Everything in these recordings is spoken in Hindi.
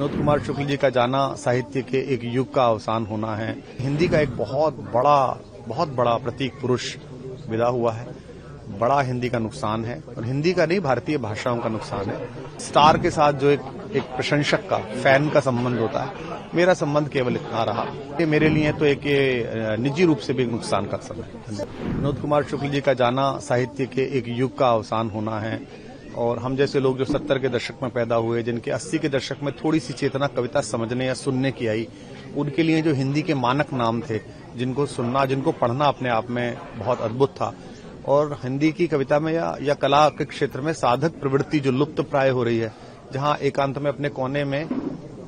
विनोद कुमार शुक्ल जी का जाना साहित्य के एक युग का अवसान होना है। हिंदी का एक बहुत बड़ा प्रतीक पुरुष विदा हुआ है। बड़ा हिंदी का नुकसान है और हिंदी का नहीं, भारतीय भाषाओं का नुकसान है। स्टार के साथ जो एक प्रशंसक का, फैन का संबंध होता है, मेरा संबंध केवल इतना रहा। ये मेरे लिए तो एक निजी रूप से भी नुकसान का समय है। विनोद कुमार शुक्ल जी का जाना साहित्य के एक युग का अवसान होना है और हम जैसे लोग जो 70 के दशक में पैदा हुए, जिनके 80 के दशक में थोड़ी सी चेतना कविता समझने या सुनने की आई, उनके लिए जो हिंदी के मानक नाम थे, जिनको सुनना, जिनको पढ़ना अपने आप में बहुत अद्भुत था। और हिंदी की कविता में या कला के क्षेत्र में साधक प्रवृत्ति जो लुप्त प्राय हो रही है, जहां एकांत में अपने कोने में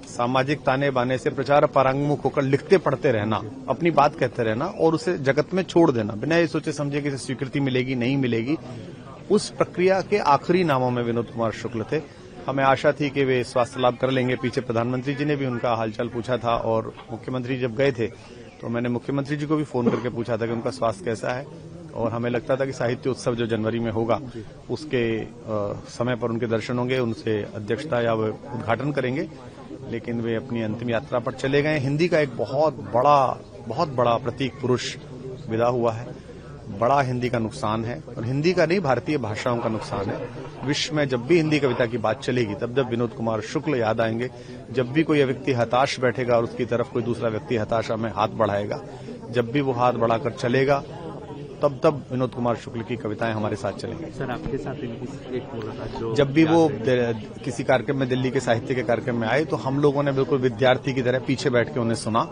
सामाजिक ताने बाने से प्रचार परांगमुख होकर लिखते पढ़ते रहना, अपनी बात कहते रहना और उसे जगत में छोड़ देना बिना ये सोचे समझे कि इसे स्वीकृति मिलेगी नहीं मिलेगी, उस प्रक्रिया के आखिरी नामों में विनोद कुमार शुक्ल थे। हमें आशा थी कि वे स्वास्थ्य लाभ कर लेंगे। पीछे प्रधानमंत्री जी ने भी उनका हालचाल पूछा था और मुख्यमंत्री जब गए थे तो मैंने मुख्यमंत्री जी को भी फोन करके पूछा था कि उनका स्वास्थ्य कैसा है और हमें लगता था कि साहित्य उत्सव जो जनवरी में होगा उसके समय पर उनके दर्शन होंगे, उनसे अध्यक्षता या वे उद्घाटन करेंगे, लेकिन वे अपनी अंतिम यात्रा पर चले गए। हिंदी का एक बहुत बड़ा प्रतीक पुरुष विदा हुआ है। बड़ा हिंदी का नुकसान है और हिंदी का नहीं, भारतीय भाषाओं का नुकसान है। विश्व में जब भी हिंदी कविता की बात चलेगी तब जब विनोद कुमार शुक्ल याद आएंगे। जब भी कोई व्यक्ति हताश बैठेगा और उसकी तरफ कोई दूसरा व्यक्ति हताशा में हाथ बढ़ाएगा, जब भी वो हाथ बढ़ाकर चलेगा, तब विनोद कुमार शुक्ल की कविताएं हमारे साथ चलेंगी। सर, आपके साथ एक मुलाकात जो जब भी वो किसी कार्यक्रम में, दिल्ली के साहित्य के कार्यक्रम में आए, तो हम लोगों ने बिल्कुल विद्यार्थी की तरह पीछे बैठ के उन्हें सुना,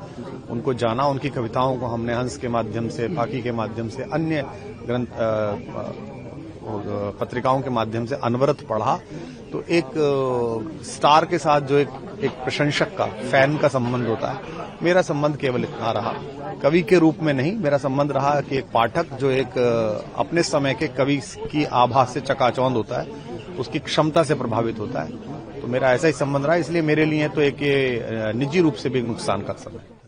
उनको जाना, उनकी कविताओं को हमने हंस के माध्यम से, फाकी के माध्यम से, अन्य ग्रंथ पत्रिकाओं के माध्यम से अनवरत पढ़ा। तो एक स्टार के साथ जो एक प्रशंसक का, फैन का संबंध होता है, मेरा संबंध केवल इतना रहा। कवि के रूप में नहीं, मेरा संबंध रहा कि एक पाठक जो एक अपने समय के कवि की आभा से चकाचौंध होता है, उसकी क्षमता से प्रभावित होता है। तो मेरा ऐसा ही संबंध रहा, इसलिए मेरे लिए तो एक निजी रूप से भी नुकसान का समय है।